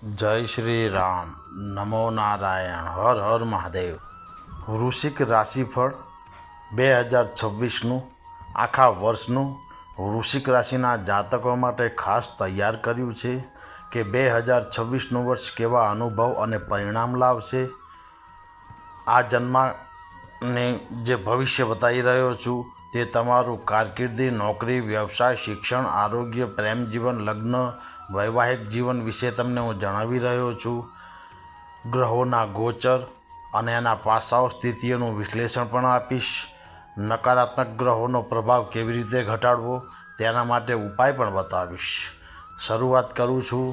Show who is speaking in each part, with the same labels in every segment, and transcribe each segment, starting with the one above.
Speaker 1: जय श्री राम। नमो नारायण। हर हर महादेव। વૃશ્ચિક રાશિફળ 2026નું આખા વર્ષનું વૃશ્ચિક રાશિના જાતકો માટે ખાસ તૈયાર કર્યું છે કે 2026નું વર્ષ કેવા અનુભવ અને પરિણામ લાવશે। આ જન્માને જે ભવિષ્ય બતાવી રહ્યો છું તે તમારું કારકિર્દી, નોકરી, વ્યવસાય, શિક્ષણ, આરોગ્ય, પ્રેમ જીવન, લગ્ન, વૈવાહિક જીવન વિશે તમને હું જણાવી રહ્યો છું। ગ્રહોના ગોચર અને એના પાસાઓ, સ્થિતિઓનું વિશ્લેષણ પણ આપીશ। નકારાત્મક ગ્રહોનો પ્રભાવ કેવી રીતે ઘટાડવો તેના માટે ઉપાય પણ બતાવીશ। શરૂઆત કરું છું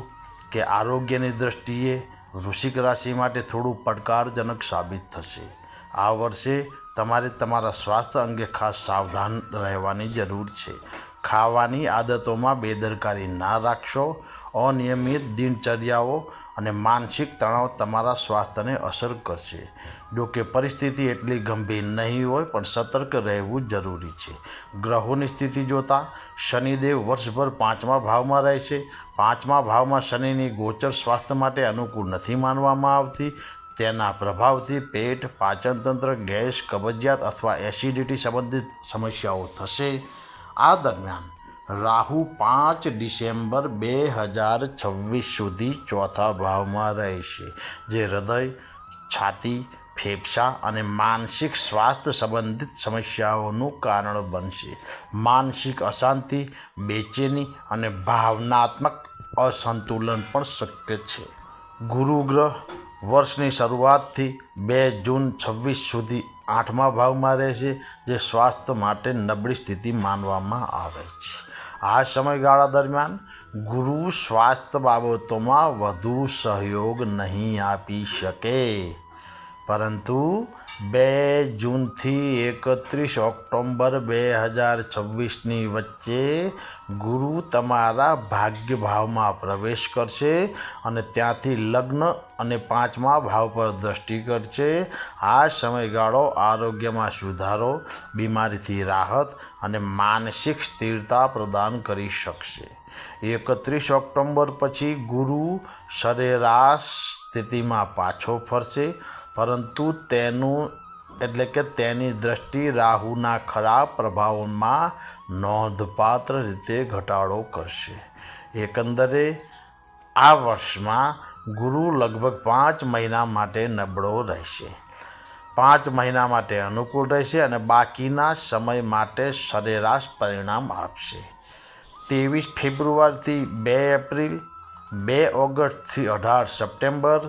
Speaker 1: કે આરોગ્યની દૃષ્ટિએ વૃશ્ચિક રાશિ માટે થોડું પડકારજનક સાબિત થશે। આ વર્ષે તમારે તમારા સ્વાસ્થ્ય અંગે ખાસ સાવધાન રહેવાની જરૂર છે। ખાવાની આદતોમાં બેદરકારી ના રાખશો। અનિયમિત દિનચર્યાઓ અને માનસિક તણાવ તમારા સ્વાસ્થ્યને અસર કરશે। જો કે પરિસ્થિતિ એટલી ગંભીર નહીં હોય, પણ સતર્ક રહેવું જરૂરી છે। ગ્રહોની સ્થિતિ જોતાં શનિદેવ વર્ષભર 5મા ભાવમાં રહેશે। 5મા ભાવમાં શનિની ગોચર સ્વાસ્થ્ય માટે અનુકૂળ નથી માનવામાં આવતી। તેના પ્રભાવથી પેટ, પાચનતંત્ર, ગેસ, કબજિયાત અથવા એસિડિટી સંબંધિત સમસ્યાઓ થશે। આ દરમિયાન રાહુ 5 ડિસેમ્બર 2026 સુધી ચોથા ભાવમાં રહેશે, જે હૃદય, છાતી, ફેફસાં અને માનસિક સ્વાસ્થ્ય સંબંધિત સમસ્યાઓનું કારણ બનશે। માનસિક અશાંતિ, બેચેની અને ભાવનાત્મક અસંતુલન પણ શક્ય છે। ગુરુ ગ્રહ વર્ષની શરૂઆતથી 2 જૂન 26 સુધી 8મા ભાવમાં રહેશે, જે સ્વાસ્થ્ય માટે નબળી સ્થિતિ માનવામાં આવે છે। આ સમયગાળા દરમિયાન ગુરુ સ્વાસ્થ્ય બાબતોમાં વધુ સહયોગ નહીં આપી શકે, પરંતુ 2 જૂનથી 31 ઓક્ટોબર 2026ની વચ્ચે ગુરુ તમારા ભાગ્ય ભાવમાં પ્રવેશ કરશે અને ત્યાંથી લગ્ન અને 5મા ભાવ પર દ્રષ્ટિ કરશે। આ સમયગાળો આરોગ્યમાં સુધારો, બીમારીથી રાહત અને માનસિક સ્થિરતા પ્રદાન કરી શકશે। 31 ઓક્ટોબર પછી ગુરુ સરેરાશ સ્થિતિમાં પાછો ફરશે, પરંતુ તેની દ્રષ્ટિ રાહુના ખરાબ પ્રભાવોમાં નોંધપાત્ર રીતે ઘટાડો કરશે। એકંદરે આ વર્ષમાં ગુરુ લગભગ 5 મહિના માટે નબળો રહેશે, 5 મહિના માટે અનુકૂળ રહેશે અને બાકીના સમય માટે સરેરાશ પરિણામ આપશે। 23 ફેબ્રુઆરીથી 2 એપ્રિલ, 2 ઓગસ્ટથી 18 સપ્ટેમ્બર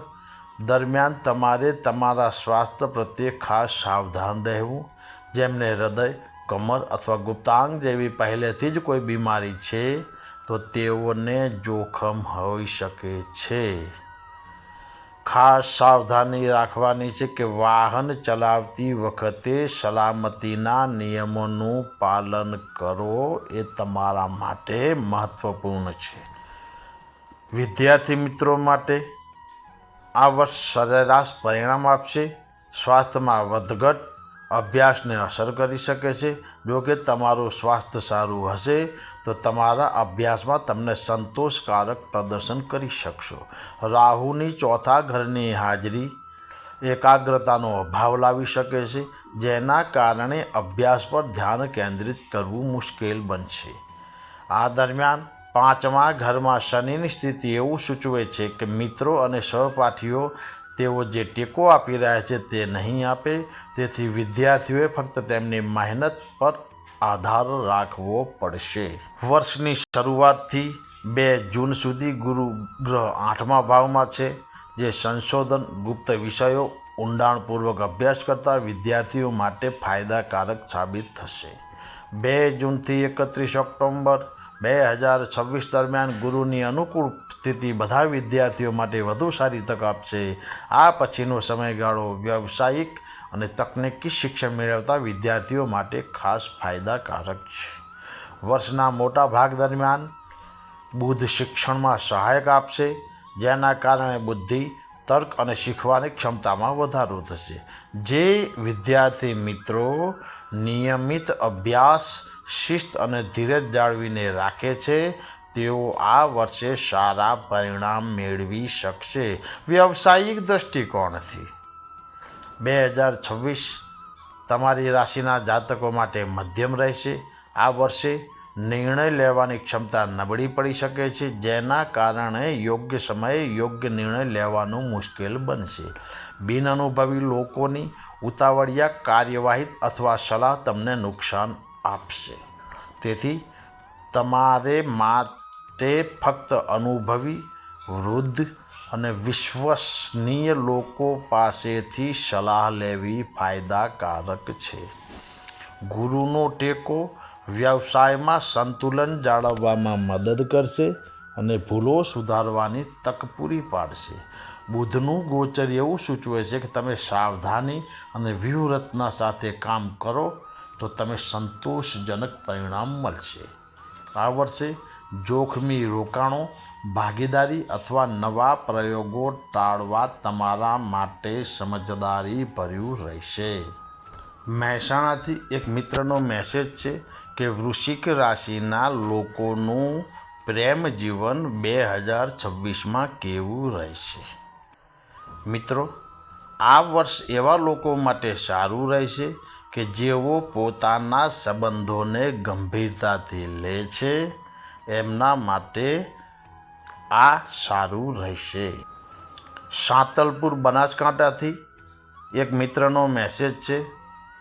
Speaker 1: દરમિયાન તમારે તમારા સ્વાસ્થ્ય પ્રત્યે ખાસ સાવધાન રહેવું। જેમને હૃદય, કમર અથવા ગુપ્તાંગ જેવી પહેલેથી જ કોઈ બીમારી છે, તો તેઓને જોખમ હોઈ શકે છે। ખાસ સાવધાની રાખવાની છે કે વાહન ચલાવતી વખતે સલામતીના નિયમોનું પાલન કરો, એ તમારા માટે મહત્વપૂર્ણ છે। વિદ્યાર્થી મિત્રો માટે આ વર્ષ સરેરાશ પરિણામ આપશે। સ્વાસ્થ્યમાં વધઘટ અભ્યાસને અસર કરી શકે છે। જો કે તમારું સ્વાસ્થ્ય સારું હશે તો તમારા અભ્યાસમાં તમને સંતોષકારક પ્રદર્શન કરી શકશો। રાહુની ચોથા ઘરની હાજરી એકાગ્રતાનો અભાવ લાવી શકે છે, જેના કારણે અભ્યાસ પર ધ્યાન કેન્દ્રિત કરવું મુશ્કેલ બનશે। આ દરમિયાન 5મા ઘરમાં શનિની સ્થિતિ એવું સૂચવે છે કે મિત્રો અને સહપાઠીઓ તેઓ જે ટેકો આપી રહ્યા છે તે નહીં આપે, તેથી વિદ્યાર્થીઓએ ફક્ત તેમની મહેનત પર આધાર રાખવો પડશે। વર્ષની શરૂઆતથી 2 જૂન સુધી ગુરુ ગ્રહ 8મા ભાવમાં છે, જે સંશોધન, ગુપ્ત વિષયો, ઊંડાણપૂર્વક અભ્યાસ કરતા વિદ્યાર્થીઓ માટે ફાયદાકારક સાબિત થશે। 2 જૂનથી 31 ઓક્ટોબર 2026 દરમિયાન ગુરુની અનુકૂળ સ્થિતિ બધા વિદ્યાર્થીઓ માટે વધુ સારી તક આપશે। આ પછીનો સમયગાળો વ્યવસાયિક અને તકનીકી શિક્ષણ મેળવતા વિદ્યાર્થીઓ માટે ખાસ ફાયદાકારક છે। વર્ષના મોટા ભાગ દરમિયાન બુધ શિક્ષણમાં સહાયક આપશે, જેના કારણે બુદ્ધિ, તર્ક અને શીખવાની ક્ષમતામાં વધારો થશે। જે વિદ્યાર્થી મિત્રો નિયમિત અભ્યાસ, શિસ્ત અને ધીરજ જાળવીને રાખે છે, તેઓ આ વર્ષે સારા પરિણામ મેળવી શકશે. વ્યવસાયિક દૃષ્ટિકોણથી 2026 તમારી રાશિના જાતકો માટે મધ્યમ રહેશે. આ વર્ષે નિર્ણય લેવાની ક્ષમતા નબળી પડી શકે છે, જેના કારણે યોગ્ય સમયે યોગ્ય નિર્ણય લેવાનું મુશ્કેલ બનશે. બિનઅનુભવી લોકોની ઉતાવળિયા કાર્યવાહી અથવા સલાહ તમને નુકસાન આપશે. તેથી તમારે માટે ફક્ત અનુભવી, વૃદ્ધ અને વિશ્વસનીય લોકો પાસેથી સલાહ લેવી ફાયદાકારક છે. ગુરુનો ટેકો વ્યવસાયમાં સંતુલન જાળવવામાં મદદ કરશે અને ભૂલો સુધારવાની તક પૂરી પાડશે. બુધનું ગોચર એવું સૂચવે છે કે તમે સાવધાની અને વ્યૂહરચના સાથે કામ કરો તો તમે સંતોષજનક પરિણામ મળશે. આ વર્ષે જોખમી રોકાણો, ભાગીદારી અથવા નવા પ્રયોગો ટાળવા તમારા માટે સમજદારીભર્યું રહેશે. મહેસાણાથી એક મિત્રનો મેસેજ છે કે વૃશ્ચિક રાશિના લોકોનું પ્રેમ જીવન 2026માં કેવું રહેશે. મિત્રો, આ વર્ષ એવા લોકો માટે સારું રહેશે કે જેઓ પોતાના સંબંધોને ગંભીરતાથી લે છે. એમના માટે આ સારું રહેશે. સાંતલપુર બનાસકાંઠાથી એક મિત્રનો મેસેજ છે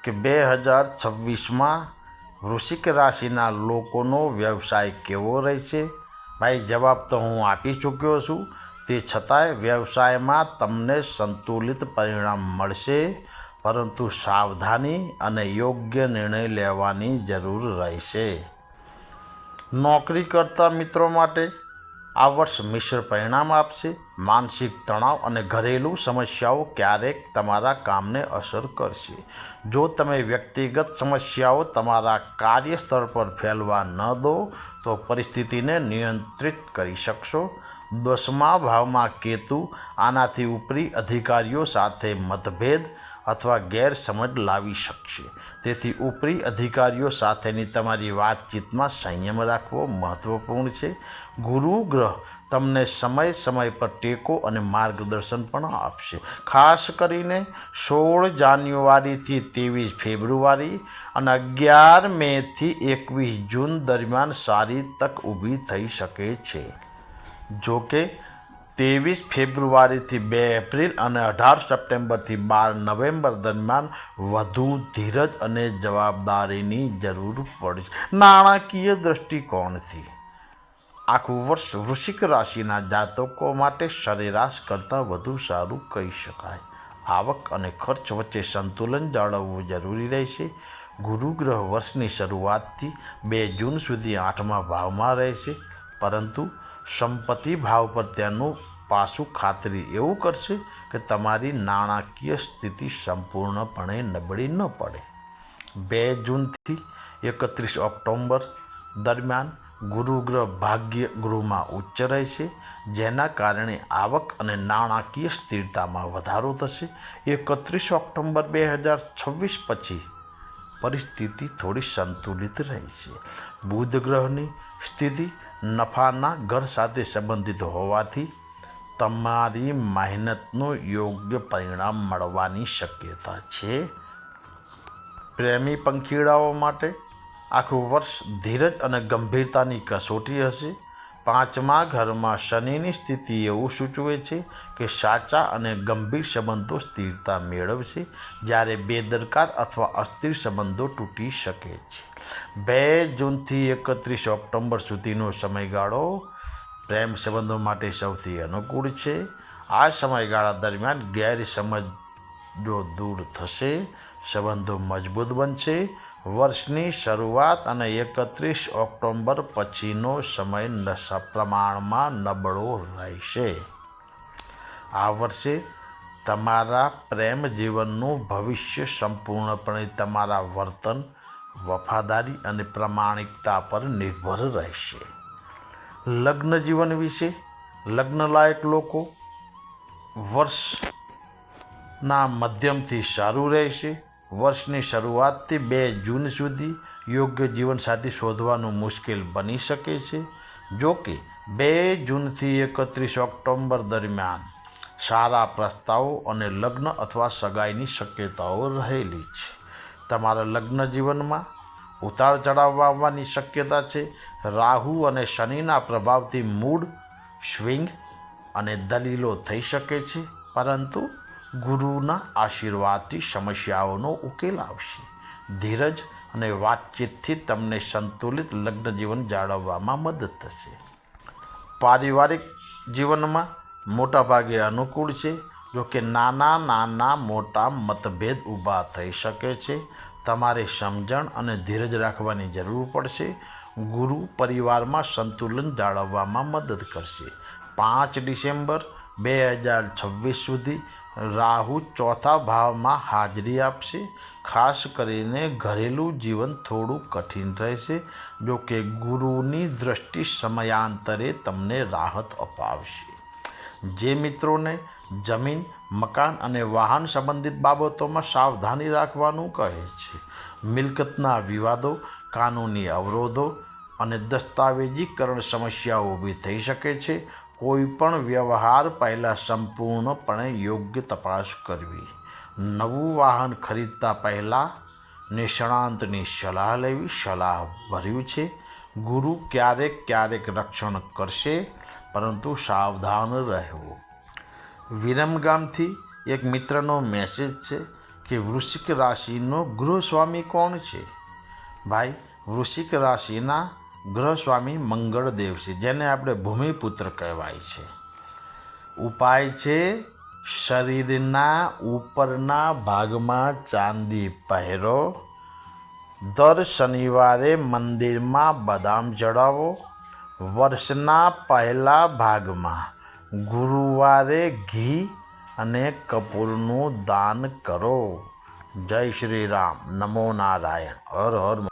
Speaker 1: કે 2026માં વૃશ્ચિક રાશિના લોકોનો વ્યવસાય કેવો રહેશે. ભાઈ, જવાબ તો હું આપી ચૂક્યો છું. તે છતાંય વ્યવસાયમાં તમને સંતુલિત પરિણામ મળશે, પરંતુ સાવધાની અને યોગ્ય નિર્ણય લેવાની જરૂર રહેશે. નોકરી કરતા મિત્રો માટે આ વર્ષ મિશ્ર પરિણામ આપશે. માનસિક તણાવ અને ઘરેલું સમસ્યાઓ ક્યારેક તમારા કામને અસર કરશે. જો તમે વ્યક્તિગત સમસ્યાઓ તમારા કાર્યસ્થળ પર ફેલવા ન દો તો પરિસ્થિતિને નિયંત્રિત કરી શકશો. 10મા ભાવમાં કેતુ આનાથી ઉપરી અધિકારીઓ સાથે મતભેદ અથવા ગેરસમજ લાવી શકશે. તેથી ઉપરી અધિકારીઓ સાથેની તમારી વાતચીતમાં સંયમ રાખવો મહત્વપૂર્ણ છે. ગુરુ ગ્રહ તમને સમય સમય પર ટેકો અને માર્ગદર્શન પણ આપશે. ખાસ કરીને 16 જાન્યુઆરીથી 23 ફેબ્રુઆરી અને 11 મેથી 21 જૂન દરમિયાન સારી તક ઊભી થઈ શકે છે. જો કે 23 ફેબ્રુઆરીથી 2 એપ્રિલ અને 18 સપ્ટેમ્બરથી 12 નવેમ્બર દરમિયાન વધુ ધીરજ અને જવાબદારીની જરૂર પડશે. નાણાકીય દૃષ્ટિકોણથી આખું વર્ષ વૃશ્ચિક રાશિના જાતકો માટે સરેરાશ કરતાં વધુ સારું કહી શકાય. આવક અને ખર્ચ વચ્ચે સંતુલન જાળવવું જરૂરી રહેશે. ગુરુ ગ્રહ વર્ષની શરૂઆતથી 2 જૂન સુધી 8મા ભાવમાં રહેશે, પરંતુ સંપત્તિ ભાવ પર તેનું પાસું ખાતરી એવું કરશે કે તમારી નાણાકીય સ્થિતિ સંપૂર્ણપણે નબળી ન પડે. 2 જૂનથી 31 ઓક્ટોબર દરમિયાન ગુરુ ગ્રહ ભાગ્ય ગૃહમાં ઉચ્ચ રહેશે, જેના કારણે આવક અને નાણાકીય સ્થિરતામાં વધારો થશે. 31 ઓક્ટોબર 2026 પછી પરિસ્થિતિ થોડી સંતુલિત રહેશે. બુધ ગ્રહની સ્થિતિ નફાના ઘર સાથે સંબંધિત હોવાથી તમારી મહેનતનું યોગ્ય પરિણામ મળવાની શક્યતા છે. પ્રેમી પંખીડાઓ માટે આખું વર્ષ ધીરજ અને ગંભીરતાની કસોટી હશે. 5મા ઘરમાં શનિની સ્થિતિ એવું સૂચવે છે કે સાચા અને ગંભીર સંબંધો સ્થિરતા મેળવશે, જ્યારે બેદરકાર અથવા અસ્થિર સંબંધો તૂટી શકે છે. 2 જૂનથી 31 ઓક્ટોબર સુધીનો સમયગાળો પ્રેમ સંબંધો માટે સૌથી અનુકૂળ છે. આ સમયગાળા દરમિયાન ગેરસમજો દૂર થશે, સંબંધો મજબૂત બનશે. વર્ષની શરૂઆત અને 31 ઓક્ટોબર પછીનો સમય પ્રમાણમાં નબળો રહેશે. આ વર્ષે તમારા પ્રેમ જીવનનું ભવિષ્ય સંપૂર્ણપણે તમારા વર્તન, વફાદારી અને પ્રામાણિકતા પર નિર્ભર રહેશે. લગ્ન જીવન વિશે લગ્નલાયક લોકો વર્ષના મધ્યમથી સારું રહેશે. વર્ષની શરૂઆતથી 2 જૂન સુધી યોગ્ય જીવનસાથી શોધવાનું મુશ્કેલ બની શકે છે. જો કે 2 જૂનથી 31 ઓક્ટોબર દરમિયાન સારા પ્રસ્તાવો અને લગ્ન અથવા સગાઈની શક્યતાઓ રહેલી છે. તમારા લગ્ન જીવનમાં ઉતાર ચઢાવ આવવાની શક્યતા છે. રાહુ અને શનિના પ્રભાવથી મૂડ સ્વિંગ અને દલીલો થઈ શકે છે, પરંતુ ગુરુના આશીર્વાદથી સમસ્યાઓનો ઉકેલ આવશે. ધીરજ અને વાતચીતથી તમને સંતુલિત લગ્ન જીવન જાળવવામાં મદદ થશે. પારિવારિક જીવનમાં મોટાભાગે અનુકૂળ છે, જો કે નાના મોટા મતભેદ ઊભા થઈ શકે છે. તમારે સમજણ અને ધીરજ રાખવાની જરૂર પડશે. ગુરુ પરિવારમાં સંતુલન જાળવવામાં મદદ કરશે. 5 ડિસેમ્બર 2026 સુધી રાહુ ચોથા ભાવમાં હાજરી આપશે. ખાસ કરીને ઘરેલું જીવન થોડું કઠિન રહેશે, જો કે ગુરુની દૃષ્ટિ સમયાંતરે તમને રાહત અપાવશે. જે મિત્રોને જમીન, મકાન અને વાહન સંબંધિત બાબતોમાં સાવધાની રાખવાનું કહે છે, મિલકતના વિવાદો, કાનૂની અવરોધો અને દસ્તાવેજીકરણ સમસ્યાઓ ઊભી થઈ શકે છે. કોઈ પણ વ્યવહાર પહેલાં સંપૂર્ણપણે યોગ્ય તપાસ કરવી. નવું વાહન ખરીદતા પહેલાં નિષ્ણાતની સલાહ લેવી સલાહભર્યું છે. ગુરુ ક્યારેક રક્ષણ કરશે, પરંતુ સાવધાન રહેવું. વિરમગામથી એક મિત્રનો મેસેજ છે કે વૃશ્ચિક રાશિનો ગૃહસ્વામી કોણ છે? ભાઈ, વૃશ્ચિક રાશિના ગૃહસ્વામી મંગળદેવ છે, જેને આપણે ભૂમિપુત્ર કહેવાય છે. ઉપાય છે શરીરના ઉપરના ભાગમાં ચાંદી પહેરો. દર શનિવારે મંદિરમાં બદામ ચડાવો. વર્ષના પહેલા ભાગમાં ગુરુવારે ઘી અને કપૂરનું દાન કરો. જય શ્રી રામ. નમો નારાયણ. હર હર